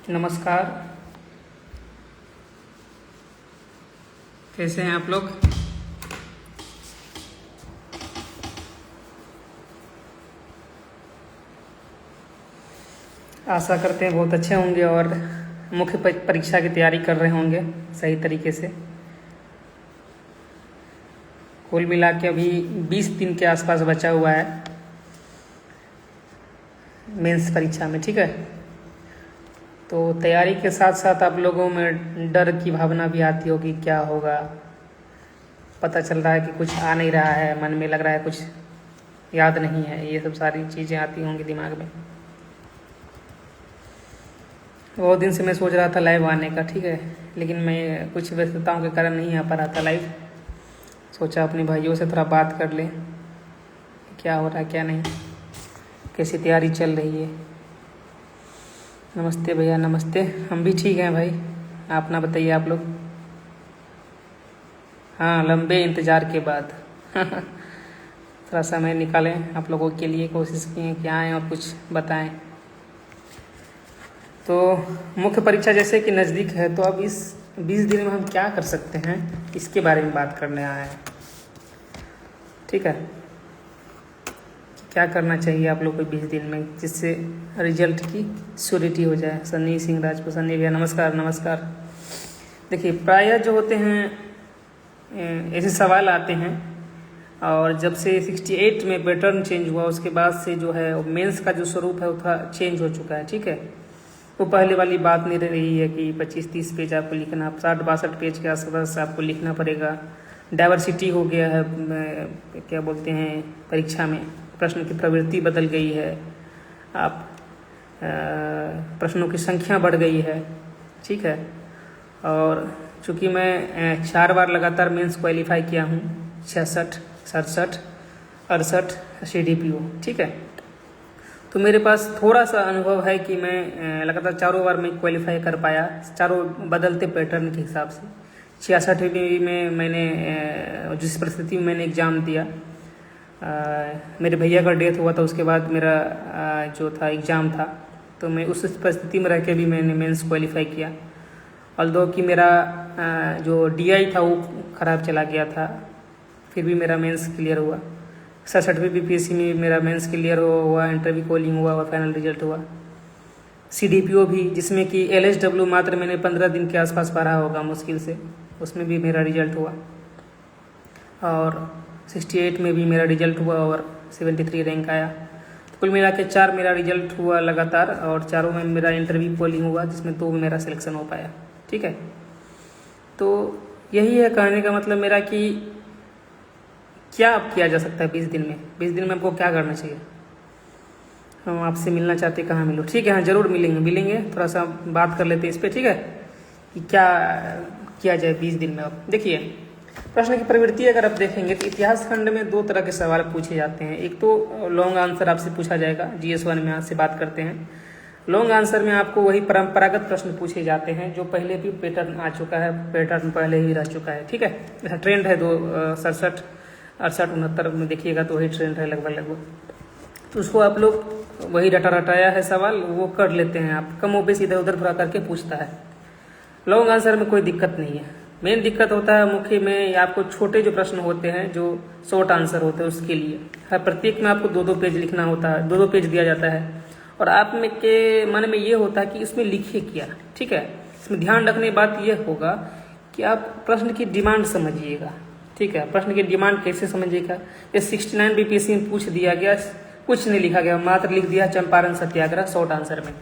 नमस्कार। कैसे हैं आप लोग? आशा करते हैं बहुत अच्छे होंगे और मुख्य परीक्षा की तैयारी कर रहे होंगे सही तरीके से। कुल मिला के अभी 20 दिन के आसपास बचा हुआ है मेंस परीक्षा में, ठीक है। तो तैयारी के साथ साथ आप लोगों में डर की भावना भी आती होगी, क्या होगा। पता चल रहा है कि कुछ आ नहीं रहा है, मन में लग रहा है कुछ याद नहीं है, ये सब सारी चीज़ें आती होंगी दिमाग में। बहुत दिन से मैं सोच रहा था लाइव आने का, ठीक है, लेकिन मैं कुछ व्यस्तताओं के कारण नहीं आ पा रहा था लाइव। सोचा अपने भाइयों से थोड़ा बात कर लें, क्या हो रहा है क्या नहीं, कैसी तैयारी चल रही है। नमस्ते भैया, नमस्ते। हम भी ठीक हैं भाई, अपना बताइए आप लोग। हाँ, लंबे इंतज़ार के बाद थोड़ा समय निकालें आप लोगों के लिए, कोशिश किए कि आएँ और कुछ बताएं। तो मुख्य परीक्षा जैसे कि नज़दीक है, तो अब इस 20 दिन में हम क्या कर सकते हैं, इसके बारे में बात करने आए हैं, ठीक है। क्या करना चाहिए आप लोग को 20 दिन में, जिससे रिजल्ट की श्योरिटी हो जाए। सन्नी सिंह राजपूत, सन्नी भैया नमस्कार। नमस्कार। देखिए, प्रायः जो होते हैं ऐसे सवाल आते हैं, और जब से 68 में पैटर्न चेंज हुआ उसके बाद से जो है मेंस का जो स्वरूप है वो थोड़ा चेंज हो चुका है, ठीक है। वो पहले वाली बात नहीं रही है कि 25-30 पेज आपको लिखना, 60-62 पेज के आसपास आपको लिखना पड़ेगा। डाइवर्सिटी हो गया है, क्या बोलते हैं, परीक्षा में प्रश्न की प्रवृत्ति बदल गई है, आप प्रश्नों की संख्या बढ़ गई है, ठीक है। और चूँकि मैं 4 बार लगातार मेंस क्वालिफाई किया हूँ, 66, 67, 68 CDPO, ठीक है। तो मेरे पास थोड़ा सा अनुभव है कि मैं लगातार 4 बार मैं क्वालिफाई कर पाया, चारों बदलते पैटर्न के हिसाब से। 66 में मैंने जिस परिस्थिति में मैंने एग्ज़ाम दिया, मेरे भैया का डेथ हुआ था, उसके बाद मेरा जो था एग्ज़ाम था, तो मैं उस परिस्थिति में रह के भी मैंने मेंस क्वालिफाई किया। ऑल्दो कि मेरा जो DI था वो ख़राब चला गया था, फिर भी मेरा मेंस क्लियर हुआ। 67वीं BPSC में मेरा मेंस क्लियर हुआ, इंटरव्यू कॉलिंग हुआ और फाइनल रिजल्ट हुआ। CDPO भी, जिसमें कि LSW मात्र मैंने 15 दिन के आसपास पढ़ा होगा मुश्किल से, उसमें भी मेरा रिजल्ट हुआ। और 68 में भी मेरा रिजल्ट हुआ और 73 रैंक आया। तो कुल मिला के 4 मेरा रिजल्ट हुआ लगातार, और चारों में मेरा इंटरव्यू कॉलिंग हुआ, जिसमें 2 में मेरा सिलेक्शन हो पाया, ठीक है। तो यही है कहने का मतलब मेरा कि क्या अब किया जा सकता है 20 दिन में। 20 दिन में हमको क्या करना चाहिए। हम आपसे मिलना चाहते, कहाँ मिलो, ठीक है। हाँ, ज़रूर मिलेंगे, थोड़ा सा बात कर लेते हैं इस पर, ठीक है, कि क्या किया जाए 20 दिन में। अब देखिए, प्रश्न की प्रवृत्ति अगर आप देखेंगे तो इतिहास खंड में 2 तरह के सवाल पूछे जाते हैं। एक तो लॉन्ग आंसर आपसे पूछा जाएगा, GS1 में आपसे बात करते हैं। लॉन्ग आंसर में आपको वही परंपरागत प्रश्न पूछे जाते हैं जो पहले भी पैटर्न आ चुका है, पैटर्न पहले ही रह चुका है, ठीक है। ऐसा ट्रेंड है 67, 68, 69 में देखिएगा तो वही ट्रेंड है लगभग। तो उसको आप लोग वही रटाया है सवाल, वो कर लेते हैं आप, कम ओबेस इधर उधर थोड़ा करके पूछता है। लॉन्ग आंसर में कोई दिक्कत नहीं है। मेन दिक्कत होता है मुख्य में, आपको छोटे जो प्रश्न होते हैं जो शॉर्ट आंसर होते हैं, उसके लिए हर प्रत्येक में आपको 2-2 पेज लिखना होता है, 2-2 पेज दिया जाता है, और आप में के मन में ये होता है कि इसमें लिखिए क्या, ठीक है। इसमें ध्यान रखने की बात यह होगा कि आप प्रश्न की डिमांड समझिएगा, ठीक है। प्रश्न की डिमांड कैसे समझिएगा। ये 69 BPSC में पूछ दिया गया, कुछ नहीं लिखा गया, मात्र लिख दिया चंपारण सत्याग्रह शॉर्ट आंसर में।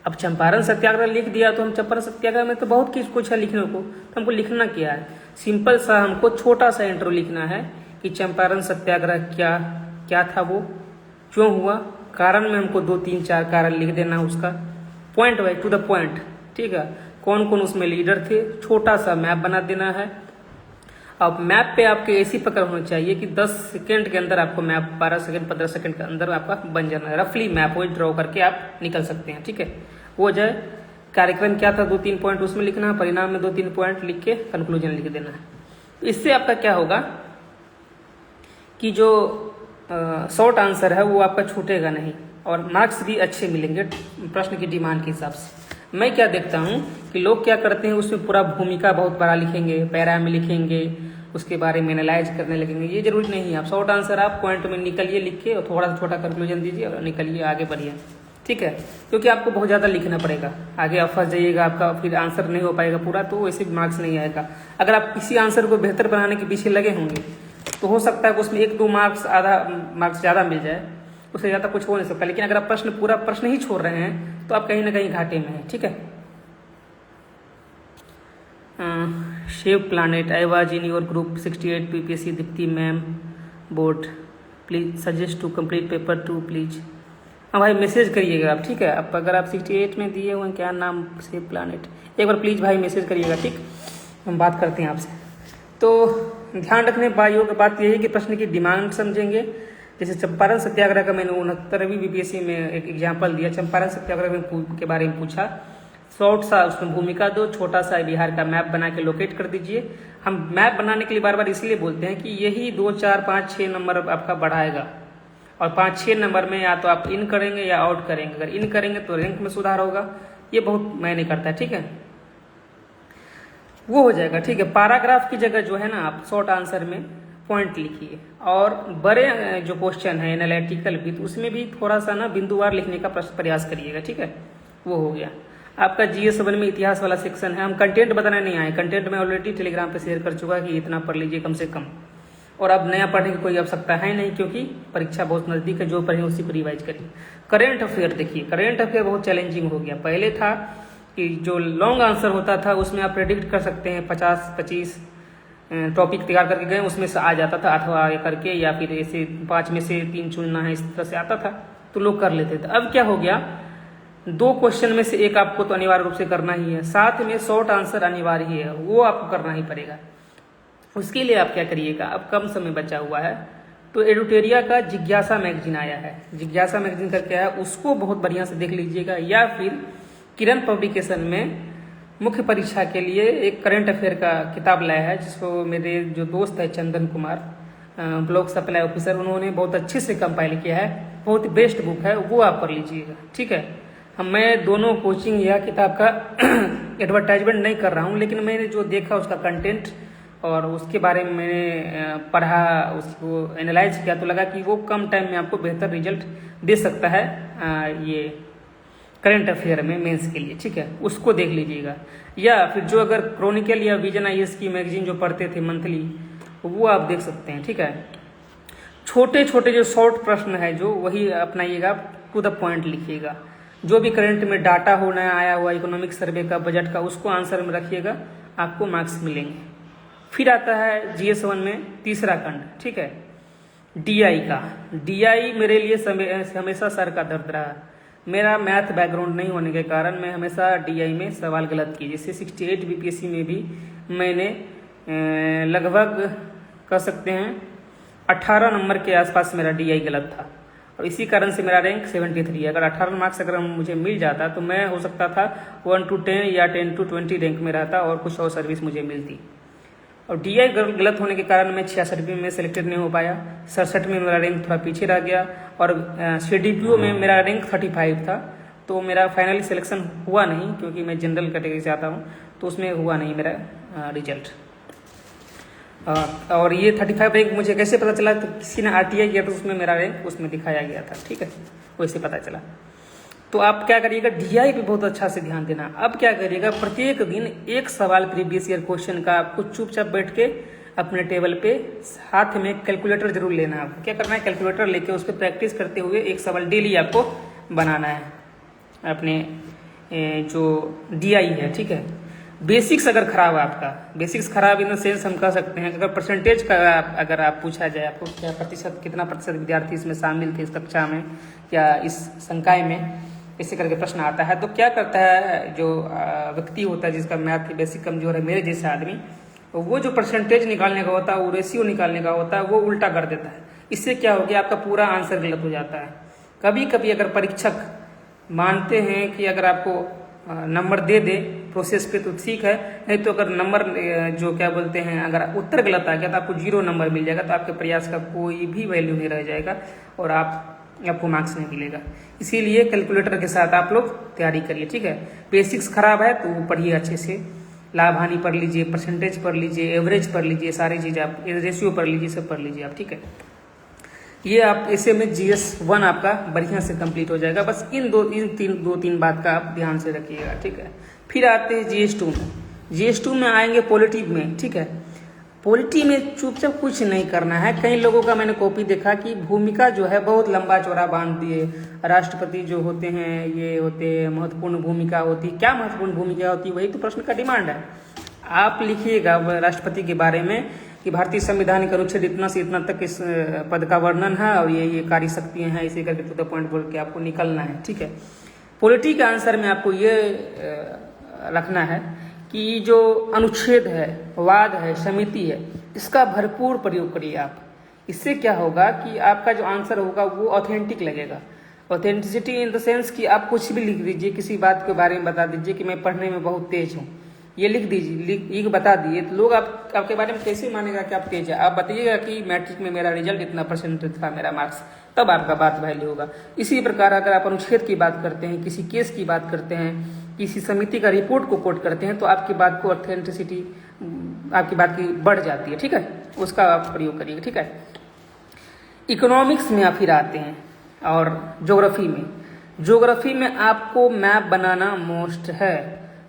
अब चंपारण सत्याग्रह लिख दिया तो हम चंपारण सत्याग्रह में तो बहुत कुछ है लिखने को, तो हमको लिखना क्या है, सिंपल सा हमको छोटा सा इंट्रो लिखना है कि चंपारण सत्याग्रह क्या था, वो क्यों हुआ, कारण में हमको 2-3-4 कारण लिख देना, उसका point wise to the point, ठीक है। कौन कौन उसमें लीडर थे, छोटा सा मैप बना देना है। अब मैप पे आपके ऐसी पकड़ होनी चाहिए कि 10 सेकंड के अंदर आपको मैप, 12 सेकंड 15 सेकंड के अंदर आपका बन जाना है। रफली मैप वो ड्रॉ करके आप निकल सकते हैं, ठीक है। वो जाए, कार्यक्रम क्या था 2-3 पॉइंट उसमें लिखना, परिणाम में 2-3 पॉइंट लिख के कंक्लूजन लिख देना है। इससे आपका क्या होगा कि जो शॉर्ट आंसर है वो आपका छूटेगा नहीं, और मार्क्स भी अच्छे मिलेंगे प्रश्न की डिमांड के हिसाब से। मैं क्या देखता हूँ कि लोग क्या करते हैं, उसमें पूरा भूमिका बहुत बड़ा लिखेंगे, पैरा में लिखेंगे, उसके बारे में एनालाइज करने लगेंगे। ये जरूरी नहीं है। आप शॉर्ट आंसर आप पॉइंट में निकलिए, लिख के और थोड़ा सा छोटा कंक्लूजन दीजिए और निकलिए, आगे बढ़िए, ठीक है। क्योंकि आपको बहुत ज़्यादा लिखना पड़ेगा, आगे आप फंस जाइएगा, आपका फिर आंसर नहीं हो पाएगा पूरा, तो वैसे मार्क्स नहीं आएगा। अगर आप किसी आंसर को बेहतर बनाने के पीछे लगे होंगे तो हो सकता है कि उसमें 1-2 मार्क्स, आधा मार्क्स ज़्यादा मिल जाए, उससे ज़्यादा कुछ हो नहीं सकता। लेकिन अगर आप पूरा प्रश्न ही छोड़ रहे हैं तो आप कहीं ना कहीं घाटे में हैं, ठीक है। Shave planet, I was in your group 68 PPSC Deepti ma'am board, please suggest to complete paper 2 please. हाँ भाई, मैसेज करिएगा आप, ठीक है। अब अगर आप 68 में दिए हुए, क्या नाम, शेव प्लानेट, एक बार प्लीज़ भाई मैसेज करिएगा, ठीक। हम बात करते हैं आपसे। तो ध्यान रखने भाइयों की बात यही है कि प्रश्न की डिमांड समझेंगे। जैसे चंपारण सत्याग्रह का मैंने 69वीं BPSC में एक एग्जाम्पल दिया। चंपारण सत्याग्रह के बारे में पूछा, शॉर्ट सा उसमें भूमिका दो, छोटा सा बिहार का मैप बना के लोकेट कर दीजिए। हम मैप बनाने के लिए बार बार इसलिए बोलते हैं कि यही 2, 4, 5, 6 नंबर आपका बढ़ाएगा। और 5-6 नंबर में या तो आप इन करेंगे या आउट करेंगे। अगर इन करेंगे तो रैंक में सुधार होगा, ये बहुत मायने करता है, ठीक है। वो हो जाएगा, ठीक है। पैराग्राफ की जगह जो है ना, आप शॉर्ट आंसर में पॉइंट लिखिए। और बड़े जो क्वेश्चन है एनालिटिकल भी, तो उसमें भी थोड़ा सा ना बिंदुवार लिखने का प्रयास करिएगा, ठीक है। वो हो गया आपका GS 1 में इतिहास वाला सेक्शन है। हम कंटेंट बताने नहीं आए, कंटेंट में ऑलरेडी टेलीग्राम पे शेयर कर चुका कि इतना पढ़ लीजिए कम से कम। और अब नया पढ़ने की कोई आवश्यकता है नहीं, क्योंकि परीक्षा बहुत नज़दीक है। जो पढ़े उसी को रिवाइज करिए। करेंट अफेयर देखिए, करेंट अफेयर बहुत चैलेंजिंग हो गया। पहले था कि जो लॉन्ग आंसर होता था उसमें आप प्रेडिक्ट कर सकते हैं, 50-25 टॉपिक तैयार करके गए, उसमें से आ जाता था अथवा करके, या फिर ऐसे 5 में से 3 चुनना है, इस तरह से आता था तो लोग कर लेते थे। अब क्या हो गया, 2 क्वेश्चन में से एक आपको तो अनिवार्य रूप से करना ही है, साथ में शॉर्ट आंसर अनिवार्य ही है, वो आपको करना ही पड़ेगा। उसके लिए आप क्या करिएगा, अब कम समय बचा हुआ है तो एडुटेरिया का जिज्ञासा मैगजीन आया है, जिज्ञासा मैगजीन का क्या है उसको बहुत बढ़िया से देख लीजिएगा। या फिर किरण पब्लिकेशन में मुख्य परीक्षा के लिए एक करंट अफेयर का किताब लाया है, जिसको मेरे जो दोस्त है Chandan Kumar, block supply officer, उन्होंने बहुत अच्छे से कंपाइल किया है। बहुत बेस्ट बुक है, वो आप पढ़ लीजिएगा, ठीक है। मैं दोनों कोचिंग या किताब का एडवर्टाइजमेंट नहीं कर रहा हूँ, लेकिन मैंने जो देखा उसका कंटेंट और उसके बारे में मैंने पढ़ा, उसको एनालाइज किया, तो लगा कि वो कम टाइम में आपको बेहतर रिजल्ट दे सकता है ये करंट अफेयर में मेंस के लिए, ठीक है। उसको देख लीजिएगा। या फिर जो अगर क्रॉनिकल या विजन IAS की मैगजीन जो पढ़ते थे मंथली, वो आप देख सकते हैं, ठीक है। छोटे छोटे जो शॉर्ट प्रश्न है जो, वही अपनाइएगा, टू द पॉइंट लिखिएगा। जो भी करंट में डाटा होना आया हुआ इकोनॉमिक सर्वे का, बजट का, उसको आंसर में रखिएगा, आपको मार्क्स मिलेंगे। फिर आता है GS 1 में तीसरा खंड, ठीक है, DI का। DI मेरे लिए हमेशा सर का दर्द रहा। मेरा मैथ बैकग्राउंड नहीं होने के कारण मैं हमेशा DI में सवाल गलत किए। जैसे 68 BPSC में भी मैंने लगभग कह सकते हैं 18 नंबर के आसपास मेरा DI गलत था, और इसी कारण से मेरा रैंक 73 है। अगर 18 मार्क्स अगर मुझे मिल जाता तो मैं हो सकता था 1 to 10 या 10 to 20 रैंक में रहता और कुछ और सर्विस मुझे मिलती। और DI गलत होने के कारण मैं 66वीं में सेलेक्टेड नहीं हो पाया, 67 में मेरा रैंक थोड़ा पीछे रह गया, और CDPO में मेरा रैंक 35 था। तो मेरा फाइनली सिलेक्शन हुआ नहीं, क्योंकि मैं जनरल कैटेगरी से आता हूँ, तो उसमें हुआ नहीं मेरा रिजल्ट। और ये 35 रैंक मुझे कैसे पता चला, तो किसी ने RTI किया तो उसमें मेरा रैंक उसमें दिखाया गया था, ठीक है, वैसे पता चला। तो आप क्या करिएगा, DI पे बहुत अच्छा से ध्यान देना। अब क्या करिएगा, प्रत्येक दिन एक सवाल प्रीवियस ईयर क्वेश्चन का आपको चुपचाप बैठ के अपने टेबल पे हाथ में कैलकुलेटर जरूर लेना है। आपको क्या करना है, कैलकुलेटर लेके उस पर प्रैक्टिस करते हुए एक सवाल डेली आपको बनाना है अपने जो DI है, ठीक है। बेसिक्स अगर खराब है आपका, बेसिक्स खराब इन द सेंस हम कह सकते हैं, अगर परसेंटेज का अगर आप पूछा जाए, आपको क्या प्रतिशत, कितना प्रतिशत विद्यार्थी इसमें शामिल थे इस कक्षा में या इस संकाय में, इसी करके प्रश्न आता है, तो क्या करता है जो व्यक्ति होता है जिसका मैथ की बेसिक कमजोर है, मेरे जैसे आदमी, वो जो परसेंटेज निकालने का होता है, वो रेशियो निकालने का होता है, वो उल्टा कर देता है। इससे क्या हो गया, आपका पूरा आंसर गलत हो जाता है। कभी कभी अगर परीक्षक मानते हैं कि अगर आपको नंबर दे दे प्रोसेस पे तो ठीक है, नहीं तो अगर नंबर जो क्या बोलते हैं, अगर उत्तर गलत आ गया तो आपको 0 नंबर मिल जाएगा, तो आपके प्रयास का कोई भी वैल्यू नहीं रह जाएगा और आप आपको मार्क्स नहीं मिलेगा। इसीलिए कैलकुलेटर के साथ आप लोग तैयारी करिए, ठीक है। बेसिक्स खराब है तो वो पढ़िए अच्छे से, लाभ हानि पढ़ लीजिए, परसेंटेज पढ़ लीजिए, एवरेज पढ़ लीजिए, सारी चीज़ें आप, रेशियो पढ़ लीजिए, सब पढ़ लीजिए आप, ठीक है। ये आप ऐसे में GS1 आपका बढ़िया से कंप्लीट हो जाएगा। बस इन दो तीन बात का आप ध्यान से रखिएगा, ठीक है। फिर आते हैं GS2 में। GS2 में आएंगे पॉलिटी में, ठीक है। पॉलिटी में चुपचाप कुछ नहीं करना है। कई लोगों का मैंने कॉपी देखा कि भूमिका जो है बहुत लंबा चौड़ा बांध दिए। राष्ट्रपति जो होते हैं ये होते हैं महत्वपूर्ण भूमिका होती, क्या महत्वपूर्ण भूमिका होती, वही तो प्रश्न का डिमांड है। आप लिखिएगा राष्ट्रपति के बारे में कि भारतीय संविधान के अनुच्छेद इतना से इतना तक इस पद का वर्णन है और ये कार्य शक्तियाँ हैं, इसी करके टू द पॉइंट बोल के आपको निकलना है, ठीक है। पॉलिटी के आंसर में आपको ये रखना है कि जो अनुच्छेद है, वाद है, समिति है, इसका भरपूर प्रयोग करिए आप। इससे क्या होगा कि आपका जो आंसर होगा वो ऑथेंटिक लगेगा। ऑथेंटिसिटी इन द सेंस कि आप कुछ भी लिख दीजिए, किसी बात के बारे में बता दीजिए कि मैं पढ़ने में बहुत तेज हूँ, ये लिख दीजिए, लिख बता दिए, तो लोग आपके बारे में कैसे मानेगा कि आप तेज है। आप बताइएगा कि मैट्रिक में मेरा रिजल्ट इतना परसेंटेज था, मेरा मार्क्स, तब आपका बात वैल्यू होगा। इसी प्रकार अगर आप अनुच्छेद की बात करते हैं, किसी केस की बात करते हैं, किसी समिति का रिपोर्ट को कोट करते हैं, तो आपकी बात को ऑथेंटिसिटी, आपकी बात की बढ़ जाती है, ठीक है। उसका आप प्रयोग करिएगा, ठीक है। इकोनॉमिक्स में आप फिर आते हैं और ज्योग्राफी में आपको मैप बनाना मोस्ट है।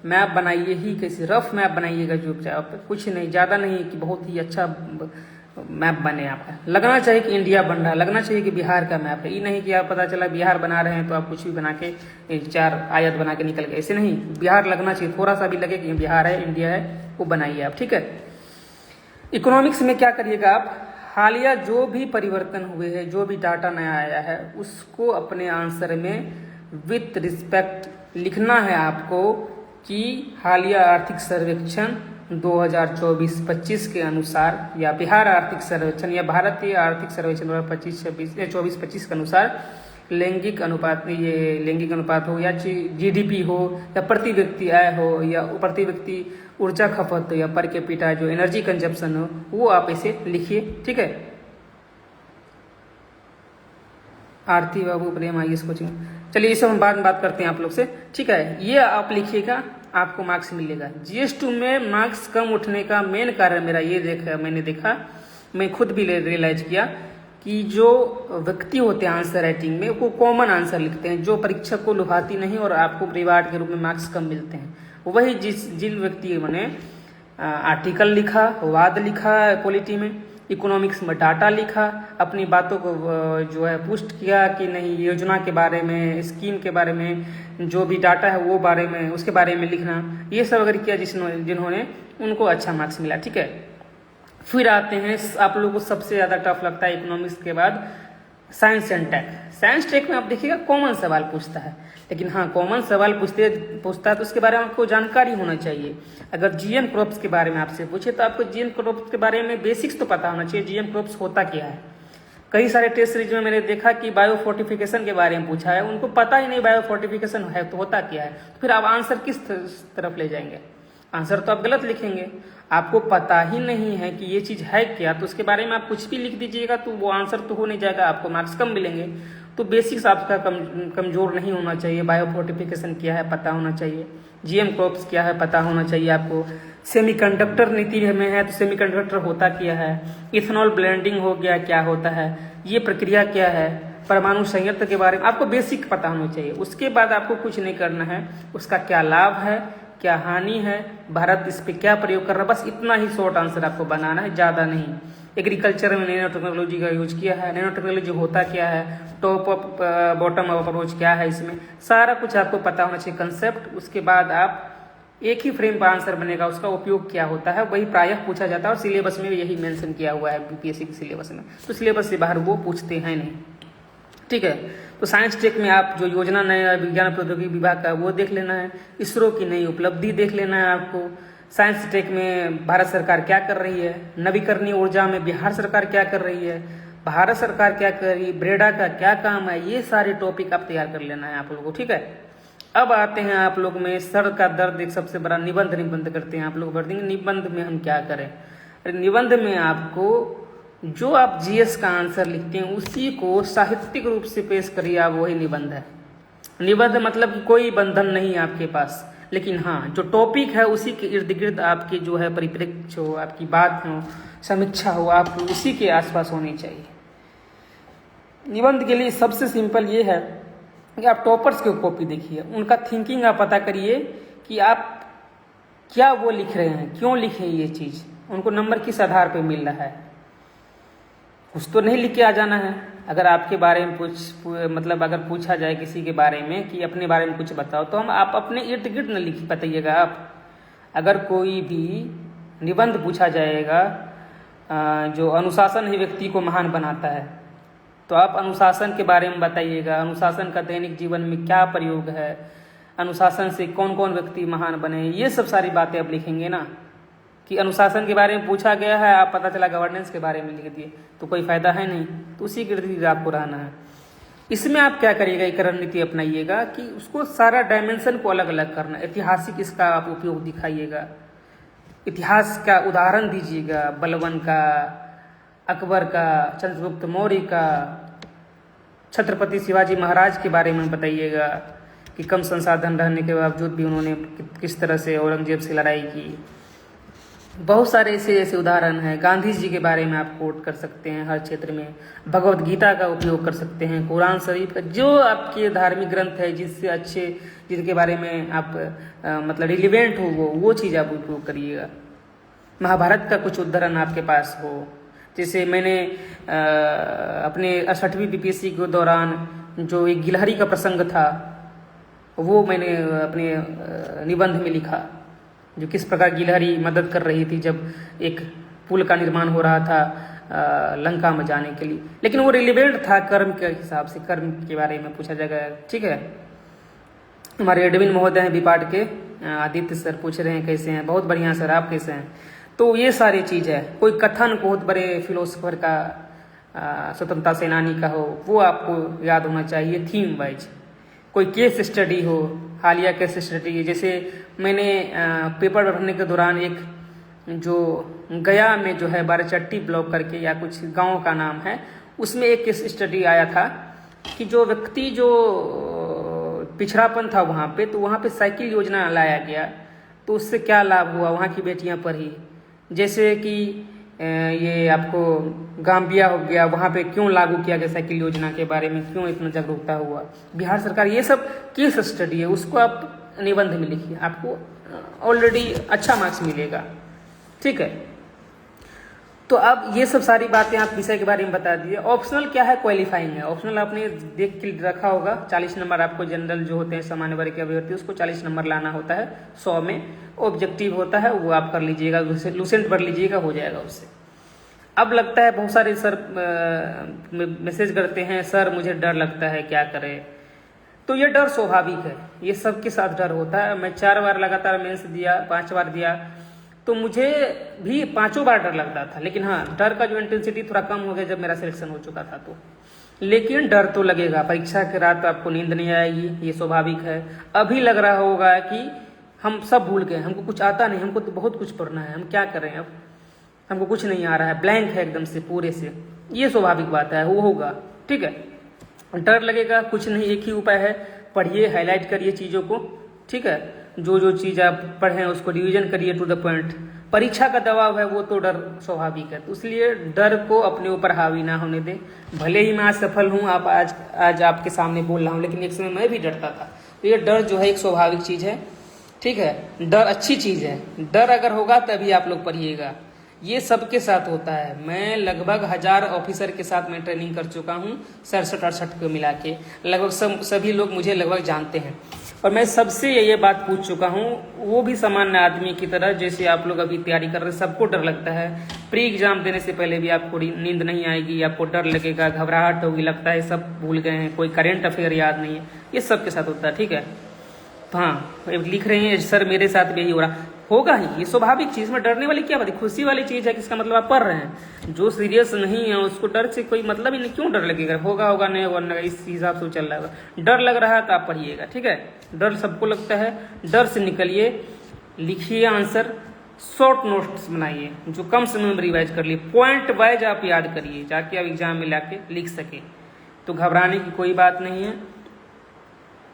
मैप बनाइए ही, कैसे रफ मैप बनाइएगा, चुपचाप, कुछ नहीं, ज़्यादा नहीं कि बहुत ही अच्छा मैप बने आपका। लगना चाहिए कि इंडिया बन रहा है, लगना चाहिए कि बिहार का मैप है। ये नहीं कि आप पता चला बिहार बना रहे हैं तो आप कुछ भी बना के 4 आयत बना के निकल गए, ऐसे नहीं। बिहार लगना चाहिए, थोड़ा सा भी लगे कि बिहार है, इंडिया है, वो बनाइए आप, ठीक है। इकोनॉमिक्स में क्या करिएगा आप, हालिया जो भी परिवर्तन हुए हैं, जो भी डाटा नया आया है, उसको अपने आंसर में विथ रिस्पेक्ट लिखना है आपको कि हालिया आर्थिक सर्वेक्षण 2024-25 के अनुसार, या बिहार आर्थिक सर्वेक्षण या भारतीय आर्थिक सर्वेक्षण 2024-25 के अनुसार लैंगिक अनुपात हो या GDP हो या प्रति व्यक्ति आय हो या प्रति व्यक्ति ऊर्जा खपत हो या पर कैपिटा जो एनर्जी कंजप्शन हो, वो आप इसे लिखिए, ठीक है। आरती बाबू प्रेम IAS कोचिंग, चलिए इसे हम बाद में बात करते हैं आप लोग से, ठीक है। ये आप लिखिएगा, आपको मार्क्स मिलेगा। GS2 में मार्क्स कम उठने का मेन कारण मेरा ये मैंने देखा, मैं खुद भी रियलाइज किया कि जो व्यक्ति होते हैं आंसर राइटिंग में, वो कॉमन आंसर लिखते हैं, जो परीक्षक को लुभाती नहीं और आपको रिवार्ड के रूप में मार्क्स कम मिलते हैं। वही जिन व्यक्तियों ने आर्टिकल लिखा, वाद लिखा पॉलिटी में, इकोनॉमिक्स में डाटा लिखा, अपनी बातों को जो है पुष्ट किया कि नहीं, योजना के बारे में, स्कीम के बारे में, जो भी डाटा है वो बारे में, उसके बारे में लिखना, ये सब अगर किया जिन्होंने, उनको अच्छा मार्क्स मिला, ठीक है। फिर आते हैं, आप लोगों को सबसे ज़्यादा टफ लगता है इकोनॉमिक्स के बाद science and tech. Science tech में आप देखिएगा कॉमन सवाल पूछता है, लेकिन हाँ, कॉमन सवाल पूछता है तो उसके बारे में आपको जानकारी होना चाहिए। अगर GM क्रॉप्स के बारे में आपसे पूछे तो आपको GM क्रॉप्स के बारे में बेसिक्स तो पता होना चाहिए, GM क्रॉप्स होता क्या है। कई सारे टेस्ट सीरीज में मैंने देखा कि बायो फोर्टिफिकेशन के बारे में पूछा है, उनको पता ही नहीं बायो फोर्टिफिकेशन है तो होता क्या है, तो फिर आप आंसर किस तरफ ले जाएंगे, आंसर तो आप गलत लिखेंगे। आपको पता ही नहीं है कि ये चीज़ है क्या, तो उसके बारे में आप कुछ भी लिख दीजिएगा तो वो आंसर तो हो नहीं जाएगा, आपको मार्क्स कम मिलेंगे। तो बेसिक्स आपका कमजोर नहीं होना चाहिए। बायो फोर्टिफिकेशन क्या है पता होना चाहिए, GM क्रॉप्स क्या है पता होना चाहिए आपको। सेमीकंडक्टर नीति में है तो सेमीकंडक्टर होता क्या है, इथेनॉल ब्लेंडिंग हो गया क्या होता है, ये प्रक्रिया क्या है, परमाणु संयंत्र के बारे में आपको बेसिक पता होना चाहिए। उसके बाद आपको कुछ नहीं करना है, उसका क्या लाभ है, क्या हानि है, भारत इस पे क्या प्रयोग कर रहा है, बस इतना ही शॉर्ट आंसर आपको बनाना है, ज़्यादा नहीं। एग्रीकल्चर में नैनो टेक्नोलॉजी का यूज किया है, नैनो टेक्नोलॉजी होता क्या है, top up bottom up approach क्या है, इसमें सारा कुछ आपको पता होना चाहिए कंसेप्ट। उसके बाद आप एक ही फ्रेम पर आंसर बनेगा, उसका उपयोग क्या होता है, वही प्रायः पूछा जाता है और सिलेबस में भी यही मेंशन किया हुआ है BPSC के सिलेबस में, तो सिलेबस से बाहर वो पूछते हैं नहीं, ठीक है। तो साइंस टेक में आप जो योजना नया विज्ञान प्रौद्योगिकी विभाग का वो देख लेना है, इसरो की नई उपलब्धि देख लेना है आपको। साइंस टेक में भारत सरकार क्या कर रही है, नवीकरणीय ऊर्जा में बिहार सरकार क्या कर रही है, भारत सरकार क्या कर रही है, ब्रेडा का क्या काम है, ये सारे टॉपिक आप तैयार कर लेना है आप लोगों को, ठीक है। अब आते हैं आप लोग में सर का दर्द, एक सबसे बड़ा निबंध करते हैं आप लोग। निबंध में हम क्या करें, निबंध में आपको जो आप जीएस का आंसर लिखते हैं उसी को साहित्यिक रूप से पेश करिए, आप वही निबंध है। निबंध मतलब कि कोई बंधन नहीं है आपके पास, लेकिन हाँ जो टॉपिक है उसी के इर्द गिर्द आपके जो है परिप्रेक्ष्य हो, आपकी बात हो, समीक्षा हो, आपको उसी के आसपास होनी चाहिए। निबंध के लिए सबसे सिंपल ये है कि आप टॉपर्स की कॉपी देखिए, उनका थिंकिंग आप पता करिए कि आप क्या वो लिख रहे हैं, क्यों लिखे ये चीज़, उनको नंबर किस आधार पर मिल रहा है। कुछ तो नहीं लिख के आ जाना है। अगर आपके बारे में मतलब अगर पूछा जाए किसी के बारे में कि अपने बारे में कुछ बताओ, तो हम आप अपने इर्द गिर्द न लिख बताइएगा। आप अगर कोई भी निबंध पूछा जाएगा जो अनुशासन ही व्यक्ति को महान बनाता है, तो आप अनुशासन के बारे में बताइएगा। अनुशासन का दैनिक जीवन में क्या प्रयोग है, अनुशासन से कौन कौन व्यक्ति महान बने, ये सब सारी बातें आप लिखेंगे ना। कि अनुशासन के बारे में पूछा गया है, आप पता चला गवर्नेंस के बारे में लिख दिए, तो कोई फायदा है नहीं। तो उसी के इर्द आपको रहना है। इसमें आप क्या करिएगा, एक रणनीति अपनाइएगा कि उसको सारा डायमेंशन को अलग अलग करना। ऐतिहासिक इसका आप उपयोग दिखाइएगा, इतिहास का उदाहरण दीजिएगा, बलबन का, अकबर का, चंद्रगुप्त मौर्य का, छत्रपति शिवाजी महाराज के बारे में बताइएगा कि कम संसाधन रहने के बावजूद भी उन्होंने किस तरह से औरंगजेब से लड़ाई की। बहुत सारे ऐसे उदाहरण हैं। गांधी जी के बारे में आप कोट कर सकते हैं हर क्षेत्र में। भगवत गीता का उपयोग कर सकते हैं, कुरान शरीफ का, जो आपके धार्मिक ग्रंथ है जिससे अच्छे, जिनके बारे में आप मतलब रिलेवेंट हो वो चीज़ आप उपयोग करिएगा। महाभारत का कुछ उदाहरण आपके पास हो। जैसे मैंने अपने 68वीं बीपीएससी के दौरान जो एक गिलहरी का प्रसंग था वो मैंने अपने निबंध में लिखा, जो किस प्रकार गिलहरी मदद कर रही थी जब एक पुल का निर्माण हो रहा था लंका में जाने के लिए। लेकिन वो रिलेवेंट था कर्म के हिसाब से, कर्म के बारे में पूछा जाएगा। ठीक है, हमारे एडमिन महोदय हैं बीपाट के, आदित्य सर पूछ रहे हैं कैसे हैं। बहुत बढ़िया सर, आप कैसे हैं। तो ये सारी चीज़ है। कोई कथन बहुत बड़े फिलोसफर का, स्वतंत्रता सेनानी का हो, वो आपको याद होना चाहिए थीम वाइज। कोई केस स्टडी हो, हालिया केस स्टडी, जैसे मैंने पेपर भरने के दौरान एक जो गया में जो है बाराचट्टी ब्लॉक करके या कुछ गांव का नाम है, उसमें एक केस स्टडी आया था कि जो व्यक्ति जो पिछड़ापन था वहाँ पे, तो वहाँ पे साइकिल योजना लाया गया, तो उससे क्या लाभ हुआ वहाँ की बेटियाँ पढ़ी। जैसे कि ये आपको गाम्बिया हो गया, वहाँ पे क्यों लागू किया गया साइकिल योजना के बारे में, क्यों इतना जागरूकता हुआ बिहार सरकार, ये सब केस स्टडी है। उसको आप निबंध में लिखिए, आपको ऑलरेडी अच्छा मार्क्स मिलेगा। ठीक है, तो अब ये सब सारी बातें आप विषय के बारे में बता दिए। ऑप्शनल क्या है, क्वालिफाइंग है। ऑप्शनल आपने देख के रखा होगा, 40 नंबर आपको जनरल जो होते हैं सामान्य वर्ग के अभ्यर्थी, उसको 40 नंबर लाना होता है 100 में। ऑब्जेक्टिव होता है वो आप कर लीजिएगा, लूसेंट भर लीजिएगा, हो जाएगा उससे। अब लगता है बहुत सारे सर मैसेज करते हैं, सर मुझे डर लगता है, क्या करें। तो ये डर स्वाभाविक है, ये सबके साथ डर होता है। मैं 4 बार लगातार मेंस दिया, 5 बार दिया, तो मुझे भी 5 बार डर लगता था। लेकिन हाँ, डर का जो इंटेंसिटी थोड़ा कम हो गया जब मेरा सिलेक्शन हो चुका था। तो लेकिन डर तो लगेगा। परीक्षा के रात आपको नींद नहीं आएगी, ये स्वाभाविक है। अभी लग रहा होगा कि हम सब भूल गए, हमको कुछ आता नहीं, हमको तो बहुत कुछ पढ़ना है, हम क्या करें, अब हमको कुछ नहीं आ रहा है, ब्लैंक है एकदम से पूरे से। ये स्वाभाविक बात है, वो होगा। ठीक है, डर लगेगा, कुछ नहीं, एक ही उपाय है, पढ़िए, हाईलाइट करिए चीज़ों को। ठीक है, जो चीज़ आप पढ़ें उसको रिवीजन करिए टू द पॉइंट। परीक्षा का दबाव है, वो तो डर स्वाभाविक है, तो इसलिए डर को अपने ऊपर हावी ना होने दें। भले ही मैं आज सफल हूँ, आप आज आपके सामने बोल रहा हूँ, लेकिन एक समय मैं भी डरता था। तो ये डर जो है एक स्वाभाविक चीज़ है। ठीक है, डर अच्छी चीज़ है। डर अगर होगा तभी आप लोग पढ़िएगा। ये सबके साथ होता है। मैं लगभग 1000 ऑफिसर के साथ मैं ट्रेनिंग कर चुका हूँ, 67-68 को मिला के। लगभग सभी लोग मुझे लगभग जानते हैं, और मैं सबसे ये बात पूछ चुका हूँ, वो भी सामान्य आदमी की तरह। जैसे आप लोग अभी तैयारी कर रहे हैं, सबको डर लगता है। प्री एग्जाम देने से पहले भी आपको नींद नहीं आएगी, आपको डर लगेगा, घबराहट होगी, लगता है सब भूल गए हैं, कोई करेंट अफेयर याद नहीं है। ये सबके साथ होता है। ठीक है, तो हाँ, लिख रहे हैं सर मेरे साथ भी यही हो रहा होगा ही, ये स्वाभाविक चीज़ में डरने वाली क्या बात है, खुशी वाली चीज़ है कि इसका मतलब आप पढ़ रहे हैं। जो सीरियस नहीं है उसको डर से कोई मतलब ही नहीं, क्यों डर लगेगा, होगा नहीं होगा, इस हिसाब से चल रहा है। डर लग रहा है तो आप पढ़िएगा। ठीक है, डर सबको लगता है, डर से निकलिए, लिखिए आंसर, शॉर्ट नोट्स बनाइए जो कम समय में रिवाइज कर लिए, पॉइंट वाइज आप याद करिए जाके आप एग्जाम में लाके लिख सके। तो घबराने की कोई बात नहीं है।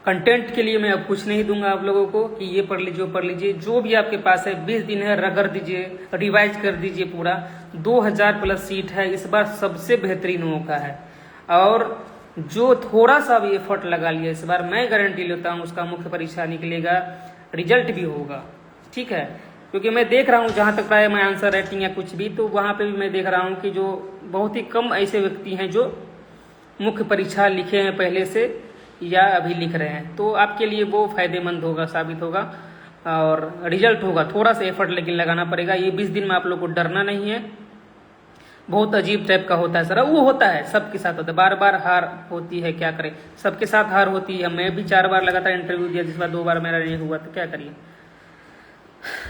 कंटेंट के लिए मैं अब कुछ नहीं दूंगा आप लोगों को कि ये पढ़ लीजिए वो पढ़ लीजिए, जो भी आपके पास है 20 दिन है रगड़ दीजिए, रिवाइज कर दीजिए पूरा। 2000 प्लस सीट है, इस बार सबसे बेहतरीन मौका है। और जो थोड़ा सा भी एफर्ट लगा लिया इस बार, मैं गारंटी लेता हूँ उसका मुख्य परीक्षा निकलेगा, रिजल्ट भी होगा, ठीक है। क्योंकि मैं देख रहा हूँ जहाँ तक प्राय मैं आंसर राइटिंग या कुछ भी, तो वहाँ पे भी मैं देख रहा हूँ कि जो बहुत ही कम ऐसे व्यक्ति हैं जो मुख्य परीक्षा लिखे हैं पहले से या अभी लिख रहे हैं। तो आपके लिए वो फायदेमंद होगा, साबित होगा और रिजल्ट होगा। थोड़ा सा एफर्ट लेकिन लगाना पड़ेगा। ये 20 दिन में आप लोग को डरना नहीं है। बहुत अजीब टाइप का होता है सर, वो होता है सबके साथ होता है, बार बार हार होती है, क्या करें, सबके साथ हार होती है। मैं भी 4 बार लगातार इंटरव्यू दिया, जिस बार 2 बार मेरा नहीं हुआ, तो क्या करिए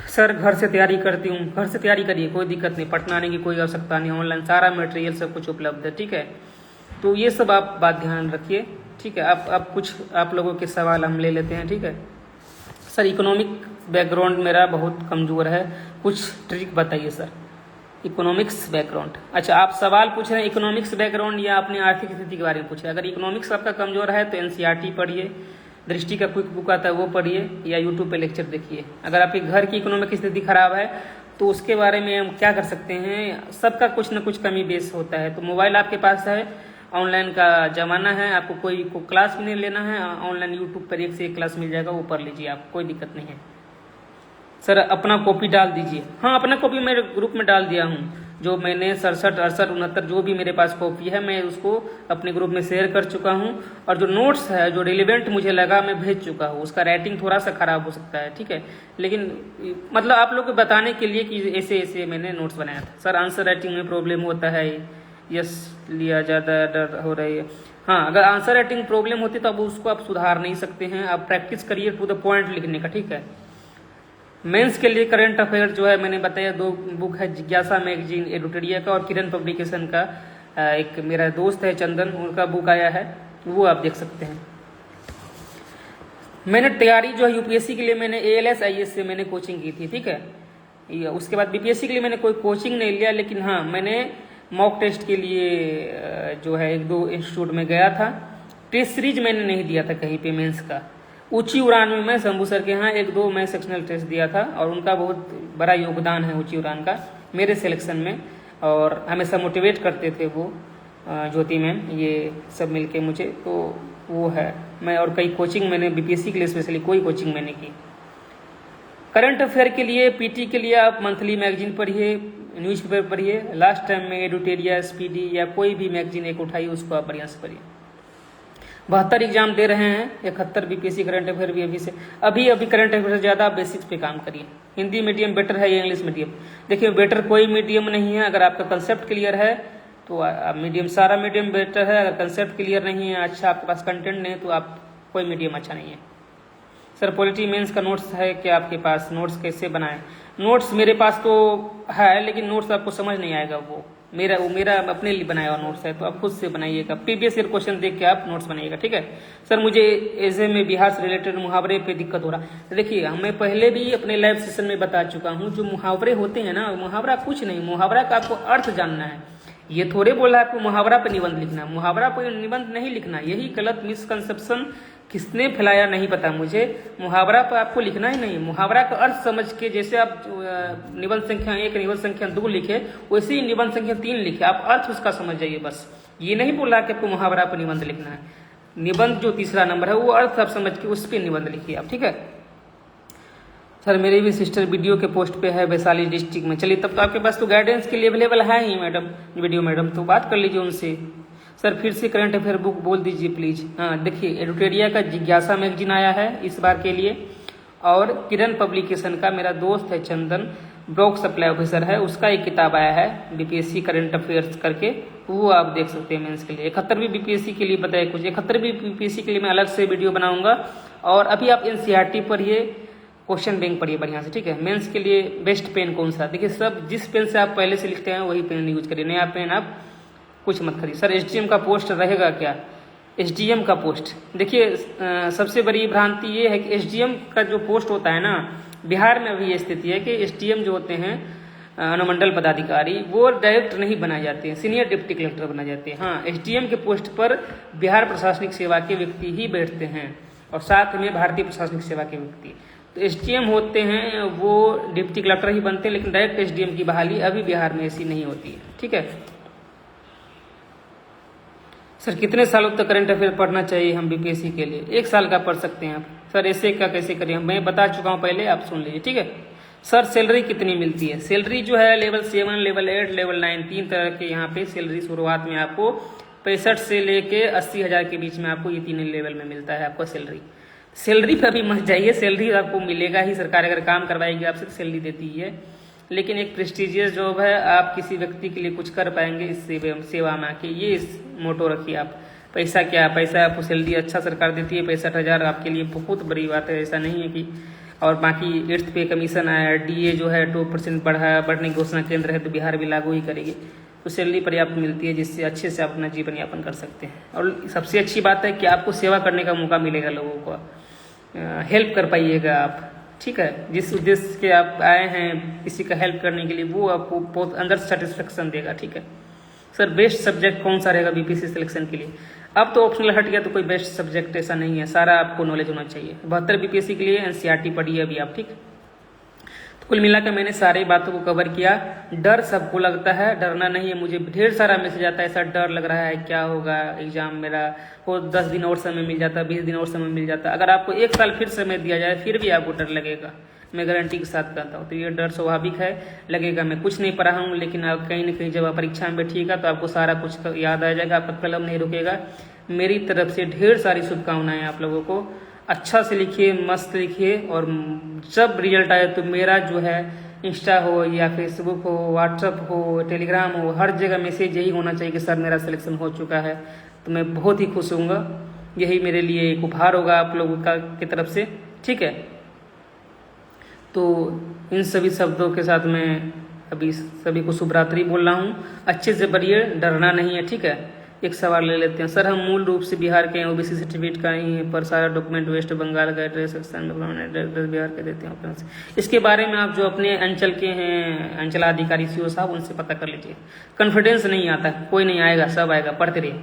सर। घर से तैयारी करती हूँ, घर से तैयारी करिए, कोई दिक्कत नहीं, पटना आने की कोई आवश्यकता नहीं, ऑनलाइन सारा मटेरियल सब कुछ उपलब्ध है, ठीक है। तो ये सब आप बात ध्यान रखिए, ठीक है। अब कुछ आप लोगों के सवाल हम ले लेते हैं, ठीक है। सर इकोनॉमिक बैकग्राउंड मेरा बहुत कमज़ोर है, कुछ ट्रिक बताइए सर। इकोनॉमिक्स बैकग्राउंड, अच्छा आप सवाल पूछ रहे हैं इकोनॉमिक्स बैकग्राउंड या अपनी आर्थिक स्थिति के बारे में पूछ रहे हैं। अगर इकोनॉमिक्स आपका कमज़ोर है तो एनसीईआरटी पढ़िए, दृष्टि का क्विक बुक आता है वो पढ़िए, या यूट्यूब पे लेक्चर देखिए। अगर आपके घर की इकोनॉमिक स्थिति खराब है तो उसके बारे में हम क्या कर सकते हैं, सबका कुछ ना कुछ कमी बेस होता है। तो मोबाइल आपके पास है, ऑनलाइन का ज़माना है, आपको कोई को क्लास भी नहीं लेना है, ऑनलाइन यूट्यूब पर 1 से 1 क्लास मिल जाएगा, वो पढ़ लीजिए आप, कोई दिक्कत नहीं है। सर अपना कॉपी डाल दीजिए, हाँ अपना कॉपी मेरे ग्रुप में डाल दिया हूँ, जो मैंने 67, 68, 69 जो भी मेरे पास कॉपी है मैं उसको अपने ग्रुप में शेयर कर चुका हूँ। और जो नोट्स है जो रिलेवेंट मुझे लगा मैं भेज चुका हूँ। उसका राइटिंग थोड़ा सा खराब हो सकता है, ठीक है, लेकिन मतलब आप लोग को बताने के लिए कि ऐसे ऐसे मैंने नोट्स बनाया था। सर आंसर राइटिंग में प्रॉब्लम होता है, यस लिया ज़्यादा डर हो रही है। हाँ अगर आंसर राइटिंग प्रॉब्लम होती तो अब उसको आप सुधार नहीं सकते हैं, आप प्रैक्टिस करिए टू द पॉइंट लिखने का, ठीक है। मेंस के लिए करंट अफेयर जो है मैंने बताया, 2 बुक है, जिज्ञासा मैगजीन एडिटोरिया का और किरण पब्लिकेशन का एक मेरा दोस्त है चंदन, उनका बुक आया है, वो आप देख सकते हैं। मैंने तैयारी जो है यूपीएससी के लिए मैंने ALS IAS से मैंने कोचिंग की थी, ठीक है। उसके बाद बीपीएससी के लिए मैंने कोई कोचिंग नहीं लिया, लेकिन हाँ मैंने मॉक टेस्ट के लिए जो है 1-2 इंस्टीट्यूट में गया था। टेस्ट सीरीज मैंने नहीं दिया था कहीं पे मेंस का। ऊंची उड़ान में मैं शंभू सर के यहाँ 1-2 मैं सेक्शनल टेस्ट दिया था, और उनका बहुत बड़ा योगदान है ऊंची उड़ान का मेरे सिलेक्शन में, और हमेशा मोटिवेट करते थे वो ज्योति मैम, ये सब मिलके मुझे, तो वो है। मैं और कई कोचिंग मैंने बीपीएससी के लिए स्पेशली कोई कोचिंग मैंने की। करंट अफेयर के लिए पीटी के लिए आप मंथली मैगजीन पढ़िए, न्यूज़पेपर पढ़िए। लास्ट टाइम में एडिटोरिया स्पीडी या कोई भी मैगजीन एक उठाइए, उसको आप बढ़िया से पढ़िए। 72 एग्जाम दे रहे हैं, 71 बीपीएससी करंट अफेयर भी अभी करंट अफेयर से ज़्यादा बेसिक्स पे काम करिए। हिंदी मीडियम बेटर है या इंग्लिश मीडियम? देखिए बेटर कोई मीडियम नहीं है, अगर आपका कंसेप्ट क्लियर है तो मीडियम, सारा मीडियम बेटर है। अगर कंसेप्ट क्लियर नहीं है, अच्छा आपके पास कंटेंट नहीं है, तो आप कोई मीडियम अच्छा नहीं है। सर पॉलिटी मेंस का नोट्स है क्या आपके पास? नोट्स कैसे बनाएं? नोट्स मेरे पास तो है, लेकिन नोट्स आपको समझ नहीं आएगा। वो मेरा अपने लिए बनाया हुआ नोट्स है, तो आप खुद से बनाइएगा। प्रीवियस ईयर क्वेश्चन देख के आप नोट्स बनाइएगा, ठीक है। सर मुझे ऐसे में बिहार से रिलेटेड मुहावरे पे दिक्कत हो रहा है। तो देखिए मैं पहले भी अपने लाइव सेशन में बता चुका हूँ, जो मुहावरे होते हैं ना, मुहावरा कुछ नहीं, मुहावरा का आपको अर्थ जानना है। ये थोड़े बोला आपको मुहावरा पे निबंध लिखना, मुहावरा पे निबंध नहीं लिखना। यही गलत मिसकंसेप्शन किसने फैलाया नहीं पता मुझे। मुहावरा पर आपको लिखना ही नहीं, मुहावरा का अर्थ समझ के, जैसे आप निबंध संख्या 1 निबंध संख्या 2 लिखे, वैसे ही निबंध संख्या 3 लिखे, आप अर्थ उसका समझ जाइए बस। ये नहीं बोला कि आपको मुहावरा पर निबंध लिखना है। निबंध जो तीसरा नंबर है वो अर्थ आप समझ के उस पर निबंध लिखिए आप, ठीक है। सर मेरी भी सिस्टर वीडियो के पोस्ट पे है वैशाली डिस्ट्रिक्ट में। चलिए तब तो आपके पास तो गाइडेंस के लिए अवेलेबल है ही मैडम, वीडियो मैडम, तो बात कर लीजिए उनसे। सर फिर से करंट अफेयर बुक बोल दीजिए प्लीज। हाँ देखिए एडिटोरिया का जिज्ञासा मैगजीन आया है इस बार के लिए, और किरण पब्लिकेशन का मेरा दोस्त है चंदन, ब्लॉक सप्लाई ऑफिसर है, उसका एक किताब आया है बीपीएससी करंट अफेयर्स करके, वो आप देख सकते हैं मेंस के लिए। 71 भी बीपीएससी के लिए बताया कुछ, 71 भी बीपीएससी के लिए मैं अलग से वीडियो बनाऊंगा। और अभी आप एनसीईआरटी पढ़िए, क्वेश्चन बैंक पढ़िए बढ़िया से, ठीक है। मेंस के लिए बेस्ट पेन कौन सा? देखिए सब जिस पेन से आप पहले से लिखते हैं वही पेन यूज करिए, नया पेन आप कुछ मत खरीद। सर एसडीएम का पोस्ट रहेगा क्या? एसडीएम का पोस्ट देखिए सबसे बड़ी भ्रांति ये है कि एसडीएम का जो पोस्ट होता है ना, बिहार में अभी ये स्थिति है कि एसडीएम जो होते हैं अनुमंडल पदाधिकारी वो डायरेक्ट नहीं बनाए जाते हैं, सीनियर डिप्टी कलेक्टर बनाए जाते हैं। हाँ, एसडीएम के पोस्ट पर बिहार प्रशासनिक सेवा के व्यक्ति ही बैठते हैं और साथ में भारतीय प्रशासनिक सेवा के व्यक्ति। तो एसडीएम होते हैं वो डिप्टी कलेक्टर ही बनते हैं, लेकिन डायरेक्ट एसडीएम की बहाली अभी बिहार में ऐसी नहीं होती है। ठीक है सर, कितने सालों तक करंट अफेयर पढ़ना चाहिए हम बीपीएससी के लिए? 1 साल का पढ़ सकते हैं आप। सर ऐसे का कैसे करें? मैं बता चुका हूँ पहले, आप सुन लीजिए। ठीक है सर, सैलरी कितनी मिलती है? सैलरी जो है लेवल 7, लेवल 8, लेवल 9, 3 तरह के यहाँ पे सैलरी शुरुआत में आपको 65 से लेके 80,000 के बीच में आपको ये 3 लेवल में मिलता है आपको सैलरी। सैलरी पर भी मत जाइए, सैलरी आपको मिलेगा ही, सरकार अगर काम करवाएगी आपसे सैलरी देती है, लेकिन एक प्रेस्टिजियस जॉब है, आप किसी व्यक्ति के लिए कुछ कर पाएंगे इस सेवा में आके, ये मोटो रखिए आप। पैसा क्या, पैसा आपको सैलरी अच्छा सरकार देती है, 65,000 आपके लिए बहुत बड़ी बात है, ऐसा नहीं है कि। और बाकी 8th पे कमीशन आया, डीए जो है 2% बढ़ने की घोषणा केंद्र है तो बिहार भी लागू ही करेगी, तो सैलरी पर्याप्त मिलती है जिससे अच्छे से आप अपना जीवन यापन कर सकते हैं। और सबसे अच्छी बात है कि आपको सेवा करने का मौका मिलेगा, लोगों को हेल्प कर पाइएगा आप। ठीक है, जिस उद्देश्य के आप आए हैं किसी का हेल्प करने के लिए, वो आपको बहुत अंदर सेटिस्फेक्शन देगा। ठीक है सर, बेस्ट सब्जेक्ट कौन सा रहेगा बीपीएससी सिलेक्शन के लिए? अब तो ऑप्शनल हट गया तो कोई बेस्ट सब्जेक्ट ऐसा नहीं है, सारा आपको नॉलेज होना चाहिए। 72 बीपीएससी के लिए एनसीईआरटी पढ़िए अभी आप। ठीक, तो कुल मिलाकर मैंने सारी बातों को कवर किया। डर सबको लगता है, डरना नहीं है। मुझे ढेर सारा मैसेज आता है, ऐसा डर लग रहा है क्या होगा, एग्जाम मेरा हो 10 दिन और समय मिल जाता, 20 दिन और समय मिल जाता। अगर आपको 1 साल फिर समय दिया जाए फिर भी आपको डर लगेगा, मैं गारंटी के साथ कहता हूँ। तो ये डर स्वाभाविक है, लगेगा। मैं कुछ नहीं पढ़ा हूँ, लेकिन आप कहीं ना कहीं जब आप परीक्षा में बैठिएगा तो आपको सारा कुछ याद आ जाएगा, आपका कलम नहीं रुकेगा। मेरी तरफ से ढेर सारी शुभकामनाएं आप लोगों को। अच्छा से लिखिए, मस्त लिखिए, और जब रिजल्ट आए तो मेरा जो है इंस्टा हो या फेसबुक हो, व्हाट्सअप हो, टेलीग्राम हो, हर जगह मैसेज यही होना चाहिए कि सर मेरा सिलेक्शन हो चुका है। तो मैं बहुत ही खुश होऊंगा, यही मेरे लिए एक उपहार होगा आप लोगों का की तरफ से। ठीक है, तो इन सभी शब्दों के साथ मैं अभी सभी को शुभ रात्रि बोल रहा हूँ। अच्छे से पढ़िए, डरना नहीं है। ठीक है, एक सवाल ले लेते हैं। सर हम मूल रूप से बिहार के हैं, ओबीसी सर्टिफिकेट का ही है, पर सारा डॉक्यूमेंट वेस्ट बंगाल का एड्रेस सेक्शन में बिहार के देते हैं। इसके बारे में आप जो अपने अंचल के हैं, अंचलाधिकारी सीओ साहब, उनसे पता कर लीजिए। कॉन्फिडेंस नहीं आता, कोई नहीं आएगा, सब आएगा, पढ़ते रहिए।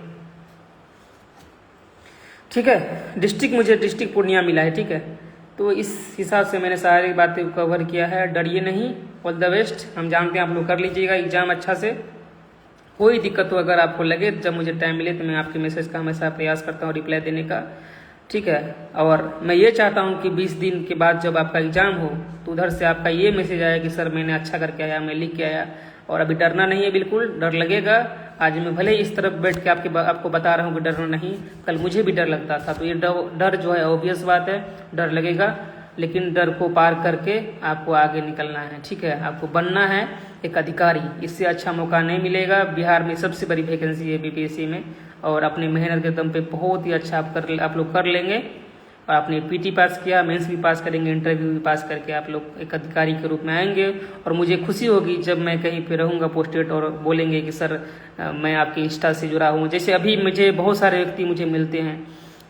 ठीक है, डिस्ट्रिक्ट मुझे डिस्ट्रिक्ट पूर्णिया मिला है। ठीक है, तो इस हिसाब से मैंने सारी बातें कवर किया है। डरिए नहीं, ऑल द बेस्ट। हम जानते हैं आप लोग कर लीजिएगा एग्जाम अच्छा से। कोई दिक्कत हो अगर आपको लगे, जब मुझे टाइम मिले तो मैं आपके मैसेज का हमेशा प्रयास करता हूँ रिप्लाई देने का। ठीक है, और मैं ये चाहता हूँ कि 20 दिन के बाद जब आपका एग्जाम हो तो उधर से आपका ये मैसेज आया कि सर मैंने अच्छा करके आया, मैं लिख के आया। और अभी डरना नहीं है, बिल्कुल डर लगेगा। आज मैं भले ही इस तरफ बैठ के आपको बता रहा हूँ कि डरना नहीं, कल मुझे भी डर लगता था। तो ये डर जो है ऑब्वियस बात है, डर लगेगा, लेकिन डर को पार करके आपको आगे निकलना है। ठीक है, आपको बनना है एक अधिकारी, इससे अच्छा मौका नहीं मिलेगा। बिहार में सबसे बड़ी वैकेंसी है बीपीएससी में, और अपनी मेहनत के दम पे बहुत ही अच्छा आप लोग कर लेंगे। और आपने पीटी पास किया, मेंस भी पास करेंगे, इंटरव्यू भी पास करके आप लोग एक अधिकारी के रूप में आएंगे। और मुझे खुशी होगी जब मैं कहीं पे रहूँगा पोस्टेड और बोलेंगे कि सर मैं आपके इंस्टा से जुड़ा हूँ। जैसे अभी मुझे बहुत सारे व्यक्ति मुझे मिलते हैं,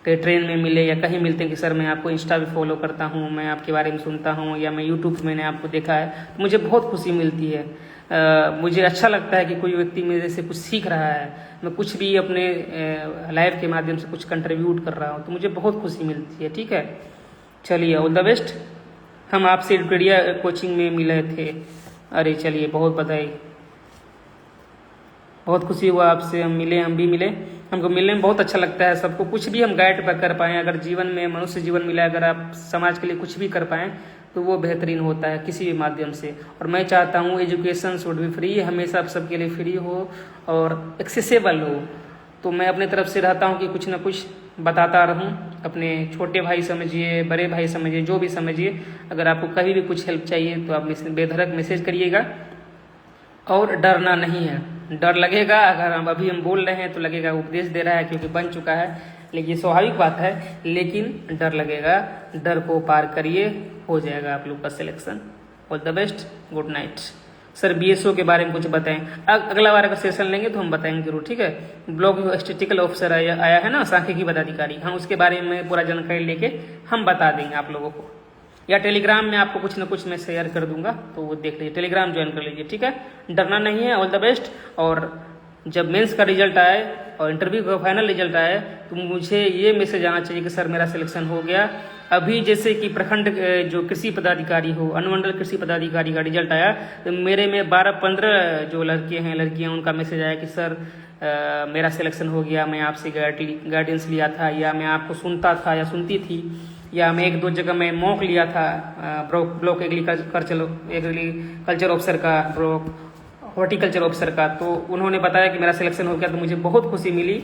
कहीं ट्रेन में मिले या कहीं मिलते हैं कि सर मैं आपको इंस्टा भी फॉलो करता हूँ, मैं आपके बारे में सुनता हूँ, या मैं यूट्यूब पे मैंने आपको देखा है, तो मुझे बहुत खुशी मिलती है। मुझे अच्छा लगता है कि कोई व्यक्ति मेरे से कुछ सीख रहा है, मैं कुछ भी अपने लाइफ के माध्यम से कुछ कंट्रीब्यूट कर रहा हूँ, तो मुझे बहुत खुशी मिलती है। ठीक है, चलिए ऑल द बेस्ट। हम आपसे मीडिया कोचिंग में मिले थे, अरे चलिए बहुत बधाई, बहुत खुशी हुआ आपसे हम मिले, हम भी मिले। हमको मिलने में बहुत अच्छा लगता है। सबको कुछ भी हम गाइड कर पाएँ, अगर जीवन में मनुष्य जीवन मिला, अगर आप समाज के लिए कुछ भी कर पाएँ तो वो बेहतरीन होता है किसी भी माध्यम से। और मैं चाहता हूँ एजुकेशन शुड बी फ्री, हमेशा आप सबके लिए फ्री हो और एक्सेसिबल हो। तो मैं अपने तरफ से रहता हूँ कि कुछ ना कुछ बताता रहूँ। अपने छोटे भाई समझिए, बड़े भाई समझिए, जो भी समझिए, अगर आपको कभी भी कुछ हेल्प चाहिए तो आप बेधड़क मैसेज करिएगा। और डरना नहीं है, डर लगेगा, अगर हम बोल रहे हैं तो लगेगा उपदेश दे रहा है क्योंकि बन चुका है, लेकिन स्वाभाविक बात है, लेकिन डर लगेगा। डर को पार करिए, हो जाएगा आप लोग का selection. All the best, good night. Sir BSO के बारे में कुछ बताएं, अगला बार अगर सेशन लेंगे तो हम बताएंगे जरूर। ठीक है, ब्लॉक स्टैटिस्टिकल ऑफिसर आया है ना, सांख्यिकी पदाधिकारी, हम उसके बारे में पूरा जानकारी लेके हम बता देंगे आप लोगों को। या टेलीग्राम में आपको कुछ ना कुछ मैं शेयर कर दूंगा, तो वो देख लीजिए, टेलीग्राम ज्वाइन कर लीजिए, ठीक है। डरना नहीं है, ऑल द बेस्ट। और जब मेंस का रिजल्ट आए और इंटरव्यू का फाइनल रिजल्ट आए तो मुझे ये मैसेज आना चाहिए कि सर मेरा सिलेक्शन हो गया। अभी जैसे कि प्रखंड जो कृषि पदाधिकारी हो, अनुमंडल कृषि पदाधिकारी का रिजल्ट आया तो मेरे में 12-15 जो लड़के हैं लड़कियां उनका मैसेज आया कि सर मेरा सिलेक्शन हो गया, मैं आपसे गाइडेंस लिया था, या मैं आपको सुनता था या सुनती थी, या मैं 1-2 जगह में मॉक लिया था ब्लॉक एग्रीकल्चर ऑफिसर का, ब्लॉक हॉर्टिकल्चर ऑफिसर का, तो उन्होंने बताया कि मेरा सिलेक्शन हो गया, तो मुझे बहुत खुशी मिली।